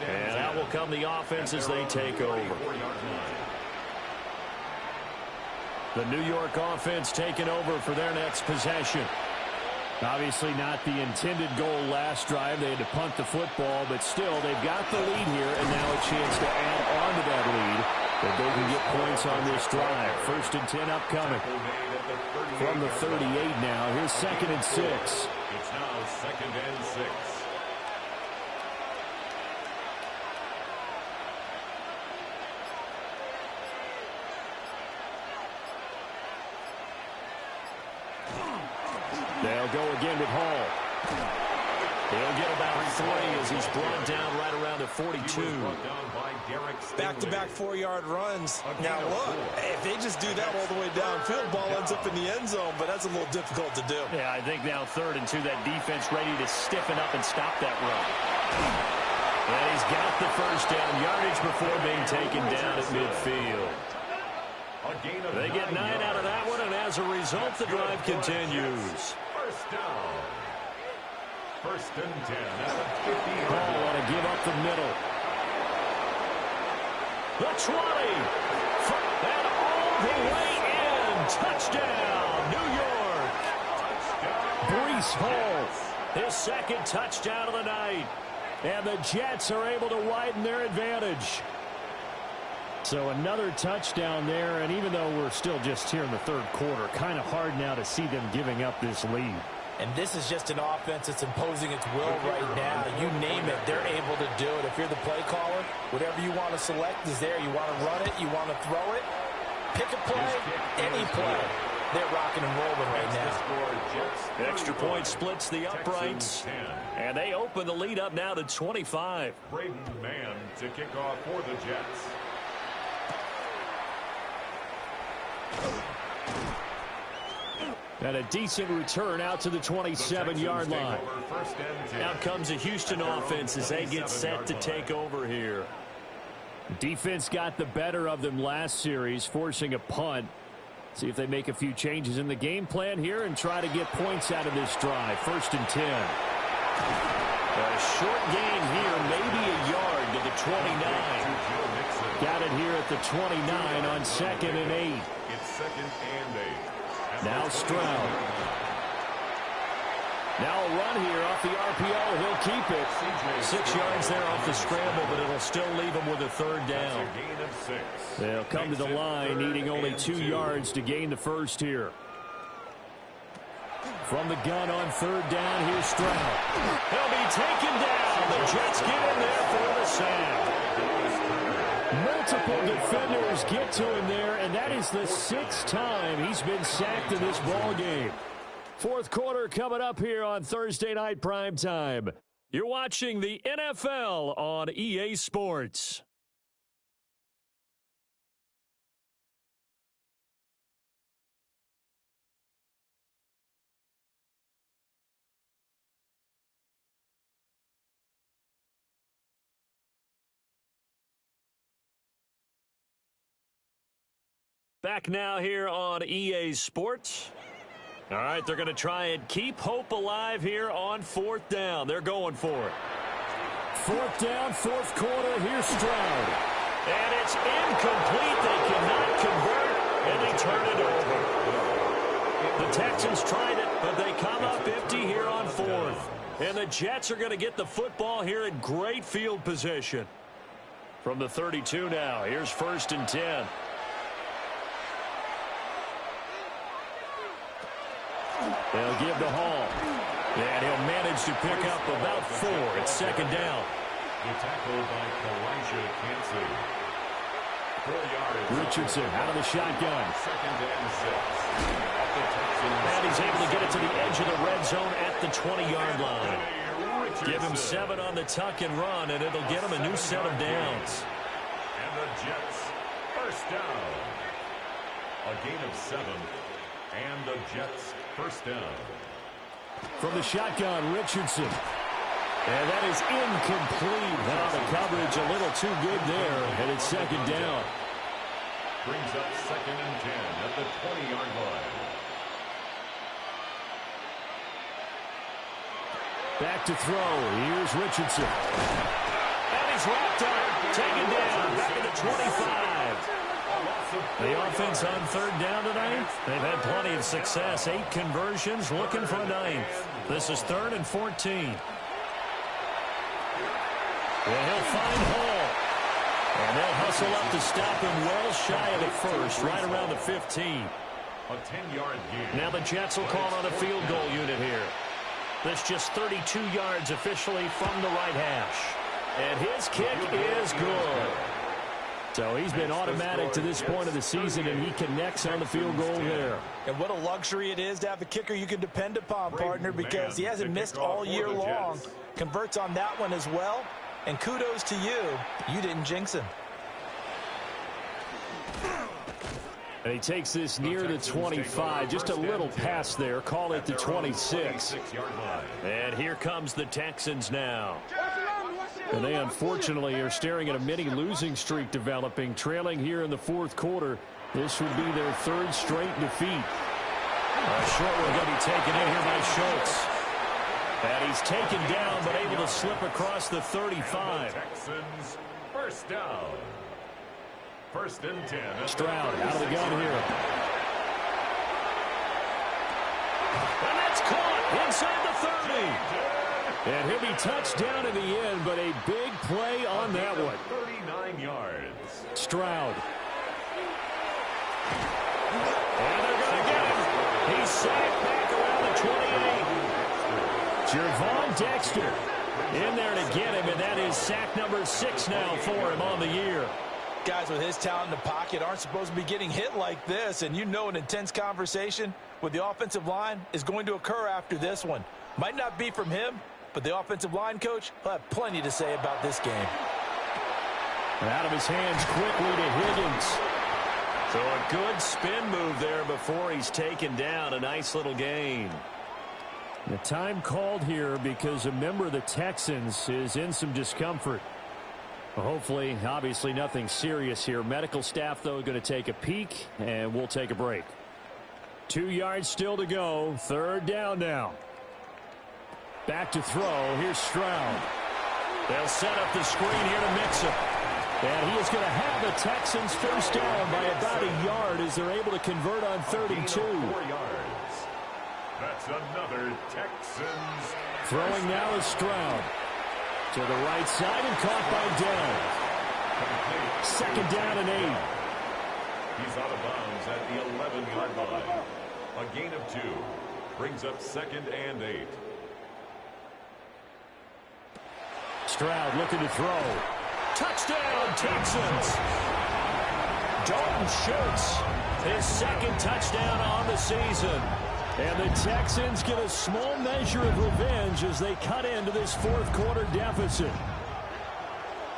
And out will come the offense as they take over. The New York offense taking over for their next possession. Obviously not the intended goal last drive. They had to punt the football, but still they've got the lead here, and now a chance to add on to that lead that they can get points on this drive. 1st and 10 upcoming. From the 38 now, here's 2nd and 6. It's now 2nd and 6. They'll go again with Hall. He'll get about 3 as he's brought down right around the 42. Back-to-back 4-yard runs. Now look, if they just do that all the way downfield, ball ends up in the end zone, but that's a little difficult to do. Yeah, I think now 3rd and 2, that defense ready to stiffen up and stop that run. And he's got the first down yardage before being taken down at midfield. They get 9 out of that one, and as a result, the drive continues. First down. 1st and 10 at the 50. Ball want to give up the middle. The 20. And all the way in. Touchdown, New York. Breece Hall. His 2nd touchdown of the night. And the Jets are able to widen their advantage. So another touchdown there, and even though we're still just here in the 3rd quarter, kind of hard now to see them giving up this lead. And this is just an offense that's imposing its will right now. You name it, they're able to do it. If you're the play caller, whatever you want to select is there. You want to run it, you want to throw it, pick a play, any play. They're rocking and rolling right now. Extra point splits the uprights, and they open the lead up now to 25. Braden Mann to kick off for the Jets. And a decent return out to the 27-yard line. Out comes the Houston offense as they get set to take over here. Defense got the better of them last series, forcing a punt. See if they make a few changes in the game plan here and try to get points out of this drive. 1st and 10. A short gain here, maybe a yard to the 29. Got it here at the 29 on 2nd and 8. It's 2nd and 8. Now Stroud. Now a run here off the RPO. He'll keep it. 6 yards there off the scramble, but it'll still leave him with a third down. They'll come to the line, needing only 2 yards to gain the first here. From the gun on third down, here's Stroud. He'll be taken down. The Jets get in there for the sack. Multiple defenders get to him there, and that is the 6th time he's been sacked in this ball game. Fourth quarter coming up here on Thursday Night Primetime. You're watching the NFL on EA Sports. Back now here on EA Sports. All right, they're going to try and keep hope alive here on fourth down. They're going for it. Fourth down, fourth quarter. Here's Stroud. And it's incomplete. They cannot convert, and they turn it over. The Texans tried it, but they come up empty here on fourth. And the Jets are going to get the football here in great field position. From the 32 now, here's 1st and 10. They'll give the Hall. And he'll manage to pick up about 4. It's 2nd down. The tackle by Kalijah Kancey. 4 yards. Richardson out of the shotgun. 2nd and 6. And he's able to get it to the edge of the red zone at the 20-yard line. Give him 7 on the tuck and run, and it'll get him a new set of downs. And the Jets, 1st down. A gain of 7. And the Jets, 1st down. From the shotgun, Richardson. And that is incomplete. Now the coverage a little too good there, and it's 2nd down. Brings up 2nd and 10 at the 20-yard line. Back to throw. Here's Richardson. And he's wrapped up. Taken down. Back at the 25. The offense on 3rd down tonight, they've had plenty of success. 8 conversions, looking for a 9th. This is 3rd and 14. And he'll find Hall. And they'll hustle up to stop him well shy of the 1st, right around the 15. A 10-yard gain. Now the Jets will call on a field goal unit here. That's just 32 yards officially from the right hash. And his kick is good. So he's been automatic to this point of the season, and he connects on the field goal there. And what a luxury it is to have a kicker you can depend upon, partner, because he hasn't missed all year long. Converts on that one as well. And kudos to you. You didn't jinx him. And he takes this near the 25. Just a little pass there. Call it the 26. And here comes the Texans now. And they unfortunately are staring at a mini losing streak developing, trailing here in the 4th quarter. This would be their 3rd straight defeat. Short one going to be taken in here by Schultz. And he's taken down, but able to slip across the 35. Texans, 1st down. 1st and 10. Stroud out of the gun here. And that's caught inside the 30. And he'll be touched down in the end, but a big play on that one. 39 yards. Stroud. And they're going to get him. He's sacked back around the 28. Jervon Dexter in there to get him, and that is sack number 6 now for him on the year. Guys with his talent in the pocket aren't supposed to be getting hit like this, and you know an intense conversation with the offensive line is going to occur after this one. Might not be from him, but the offensive line coach will have plenty to say about this game. Out of his hands quickly to Higgins. So a good spin move there before he's taken down. A nice little gain. The time called here because a member of the Texans is in some discomfort. Hopefully, obviously nothing serious here. Medical staff, though, going to take a peek, and we'll take a break. 2 yards still to go. 3rd down now. Back to throw. Here's Stroud. They'll set up the screen here to Mixon. And he is going to have the Texans first down by about a yard as they're able to convert on 32. 4 yards. That's another Texans. Throwing now is Stroud. To the right side and caught by Dell. Second down and 8. He's out of bounds at the 11-yard line. A gain of 2. Brings up second and 8. Stroud looking to throw. Touchdown, Texans! Dalton Schultz, his second touchdown on the season. And the Texans get a small measure of revenge as they cut into this fourth quarter deficit.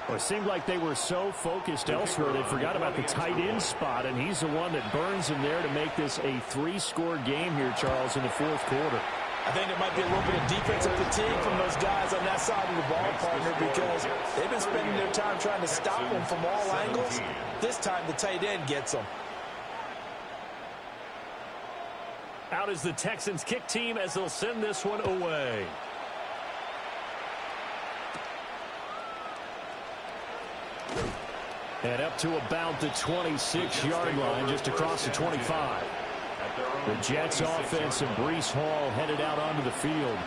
Well, it seemed like they were so focused elsewhere they forgot about the tight end spot, and he's the one that burns him there to make this a 3-score game here, Charles, in the fourth quarter. I think there might be a little bit of defensive fatigue from those guys on that side of the ball, partner, because they've been spending their time trying to stop them from all angles. This time the tight end gets them. Out is the Texans kick team as they'll send this one away. And up to about the 26-yard line, just across the 25. The Jets offense and Breece Hall headed out onto the field.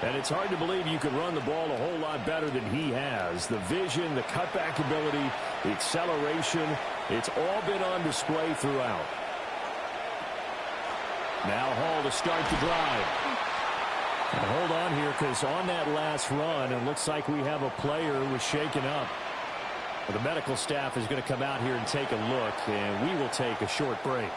And it's hard to believe you could run the ball a whole lot better than he has. The vision, the cutback ability, the acceleration, it's all been on display throughout. Now Hall to start the drive. And hold on here, because on that last run, it looks like we have a player who was shaken up. Well, the medical staff is going to come out here and take a look, and we will take a short break.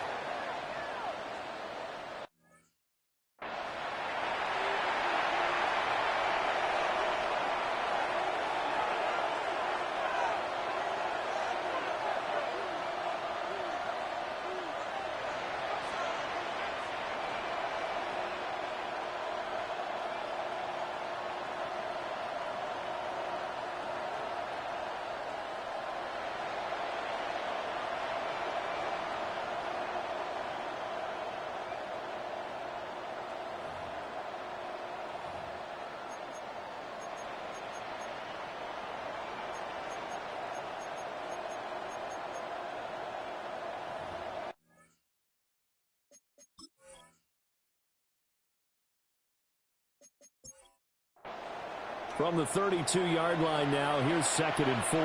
From the 32-yard line now, here's 2nd and 4.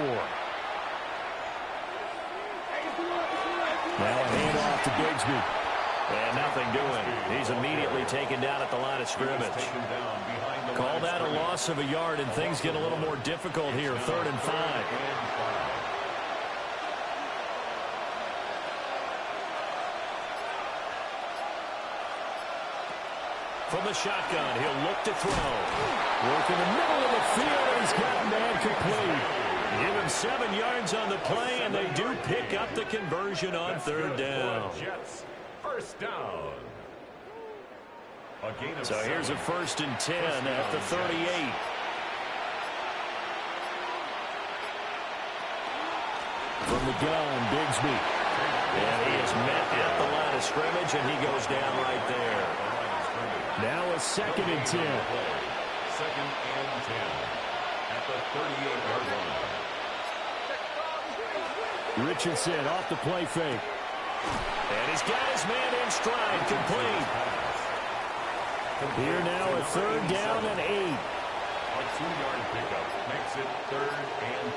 Now a handoff to Bigsby. And nothing doing. He's immediately taken down at the line of scrimmage. Call that a loss of a yard, and things get a little more difficult here. 3rd and 5. From the shotgun, he'll look to throw. Work in the middle of the field, and he's got man complete. Give him 7 yards on the play, and they do pick up the conversion on 3rd down. Jets, first down. So here's a 1st and 10 at the 38. From the gun, Bigsby. And he is met at the line of scrimmage, and he goes down right there. Now a 2nd and 10. 2nd and 10 at the 38-yard line. Richardson off the play fake. And he's got his man in stride, complete. Here now a 3rd down and 8. A 2-yard pickup makes it 3rd and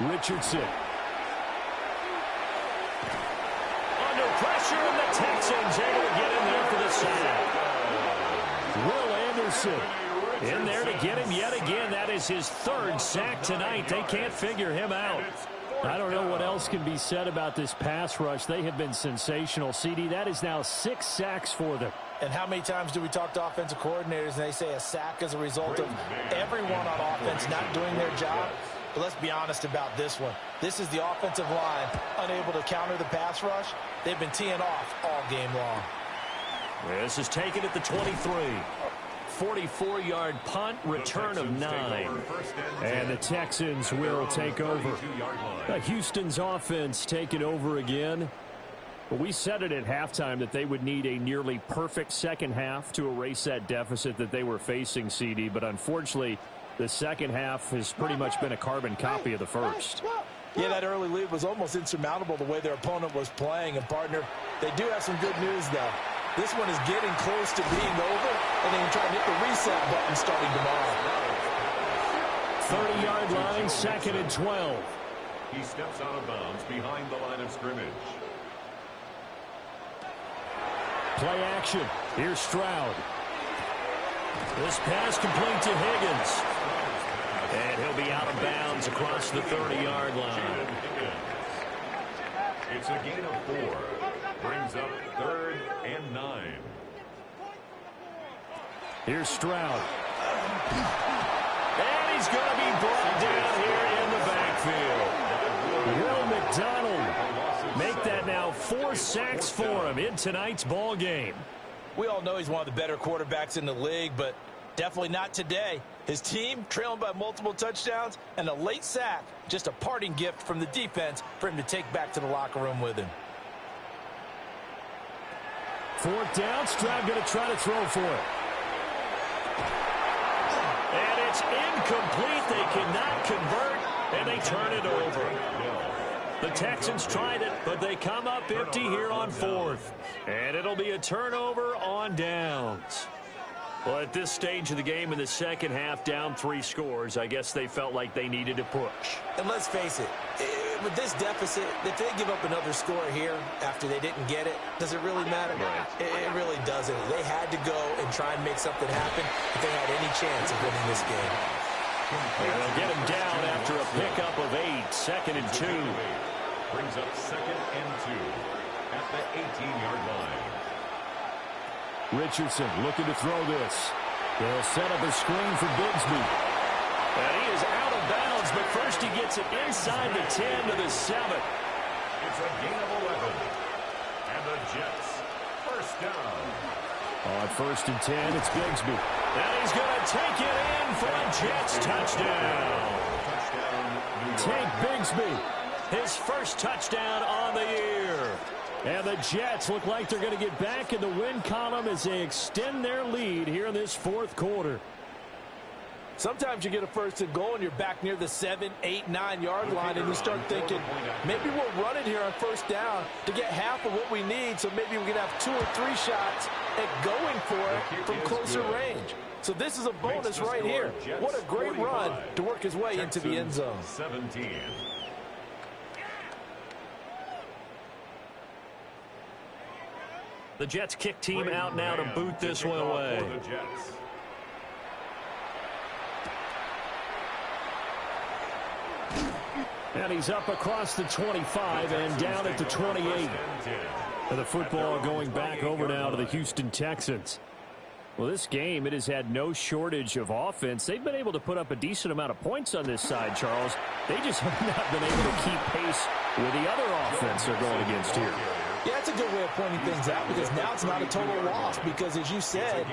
8. Richardson. Under pressure, and the Texans able to get in there for the sack. Will Anderson in there to get him yet again. That is his 3rd sack tonight. They can't figure him out. I don't know what else can be said about this pass rush. They have been sensational. CD, that is now 6 sacks for them. And how many times do we talk to offensive coordinators and they say a sack as a result of everyone on offense not doing their job? But let's be honest about this one. This is the offensive line unable to counter the pass rush. They've been teeing off all game long. This is taken at the 23. 44-yard punt, return of 9. And the Texans will take over. Houston's offense taking over again. But we said it at halftime that they would need a nearly perfect second half to erase that deficit that they were facing, CD. But unfortunately, The second half has pretty much been a carbon copy of the first. Yeah, that early lead was almost insurmountable the way their opponent was playing. And, partner, they do have some good news, though. This one is getting close to being over, and they can try and hit the reset button starting tomorrow. 30-yard line, 2nd and 12. He steps out of bounds behind the line of scrimmage. Play action. Here's Stroud. This pass complete to Higgins. And he'll be out of bounds across the 30-yard line. It's a gain of 4. Brings up 3rd and 9. Here's Stroud. And he's going to be brought down here in the backfield. Will McDonald make that now 4 sacks for him in tonight's ball game. We all know he's one of the better quarterbacks in the league, but definitely not today. His team trailing by multiple touchdowns and a late sack, just a parting gift from the defense for him to take back to the locker room with him. 4th down, Stroud going to try to throw for it. And it's incomplete. They cannot convert, and they turn it over. The Texans tried it, but they come up empty here on 4th. And it'll be a turnover on downs. Well, at this stage of the game in the second half, down 3 scores, I guess they felt like they needed to push. And let's face it, with this deficit, if they give up another score here after they didn't get it, does it really matter? Right. It really doesn't. They had to go and try and make something happen if they had any chance of winning this game. And they'll get him down after a pickup of 8, 2nd and 2. Brings up 2nd and 2 at the 18-yard line. Richardson looking to throw this. They'll set up a screen for Bigsby. And he is out of bounds, but first he gets it inside the 10 to the 7. It's a gain of 11. And the Jets, 1st down. On 1st and 10, it's Bigsby. And he's going to take it in for a Jets touchdown. Take Bigsby. His first touchdown on the year. And the Jets look like they're going to get back in the win column as they extend their lead here in this 4th quarter. Sometimes you get a 1st and goal and you're back near the 7, 8, 9-yard line, and you start thinking, maybe we'll run it here on 1st down to get half of what we need, so maybe we can have 2 or 3 shots at going for it from closer range. So this is a bonus right here. What a great run to work his way into the end zone. 17. The Jets kick team out now to boot this one away. And he's up across the 25 and down at the 28. And the football going back over now to the Houston Texans. Well, this game, it has had no shortage of offense. They've been able to put up a decent amount of points on this side, Charles. They just have not been able to keep pace with the other offense they're going against here. Yeah, that's a good way of pointing things out, because now it's not a total loss, because as you said,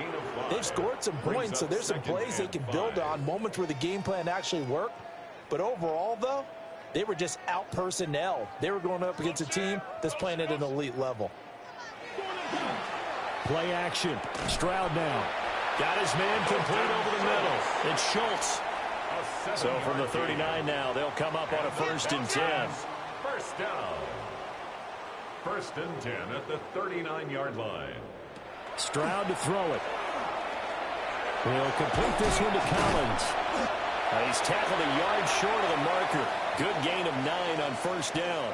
they've scored some points, so there's some plays they can build on, moments where the game plan actually worked. But overall, though, they were just out-personnel. They were going up against a team that's playing at an elite level. Play action. Stroud now. Got his man complete over the middle. It's Schultz. So from the 39 now, they'll come up on a 1st and 10. 1st down. 1st and 10 at the 39-yard line. Stroud to throw it. He'll complete this one to Collins. He's tackled a yard short of the marker. Good gain of 9 on 1st down.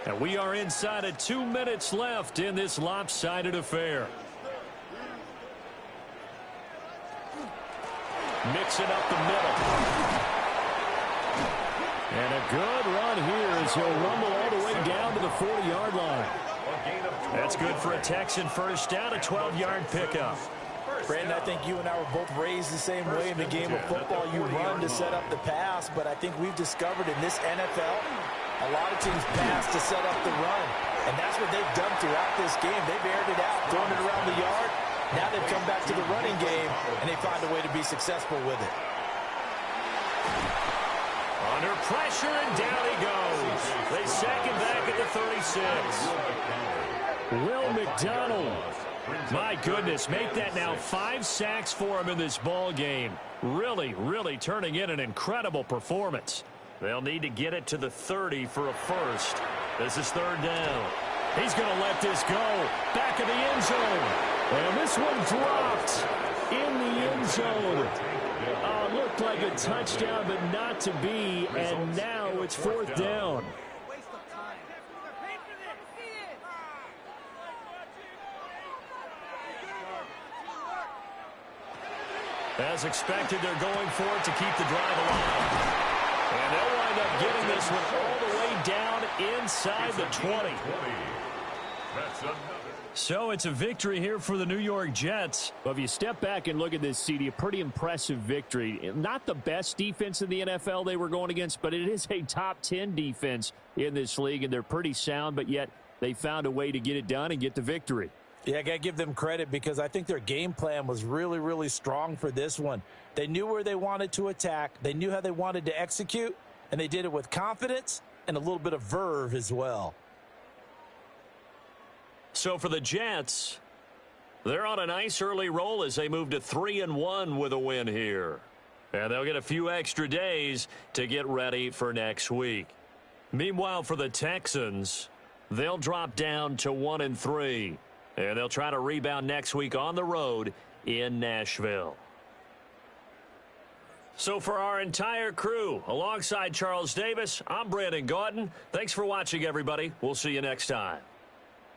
And we are inside of 2 minutes left in this lopsided affair. Mixing up the middle. And a good run here as he'll rumble all the way down to the 40-yard line. That's good for a Texan 1st down, a 12-yard pickup. Brandon, I think you and I were both raised the same way in the game of football. You run to set up the pass, but I think we've discovered in this NFL, a lot of teams pass to set up the run. And that's what they've done throughout this game. They've aired it out, thrown it around the yard. Now they've come back to the running game, and they find a way to be successful with it. Under pressure, and down he goes. They sack him back at the 36. Will McDonald My goodness, make that now 5 sacks for him in this ball game. Really, really turning in an incredible performance. They'll need to get it to the 30 for a first. This is 3rd down. He's going to let this go. Back of the end zone. And this one dropped in the end zone. Looked like a touchdown, but not to be. And now it's 4th down. As expected, they're going for it to keep the drive alive. And they'll wind up getting this one all the way down inside the 20. So it's a victory here for the New York Jets. Well, if you step back and look at this, CD, a pretty impressive victory. Not the best defense in the NFL they were going against, but it is a top 10 defense in this league, and they're pretty sound, but yet they found a way to get it done and get the victory. Yeah, I got to give them credit because I think their game plan was really, really strong for this one. They knew where they wanted to attack. They knew how they wanted to execute, and they did it with confidence and a little bit of verve as well. So for the Jets, they're on a nice early roll as they move to 3-1 with a win here. And they'll get a few extra days to get ready for next week. Meanwhile, for the Texans, they'll drop down to 1-3. And they'll try to rebound next week on the road in Nashville. So for our entire crew, alongside Charles Davis, I'm Brandon Gautin. Thanks for watching, everybody. We'll see you next time.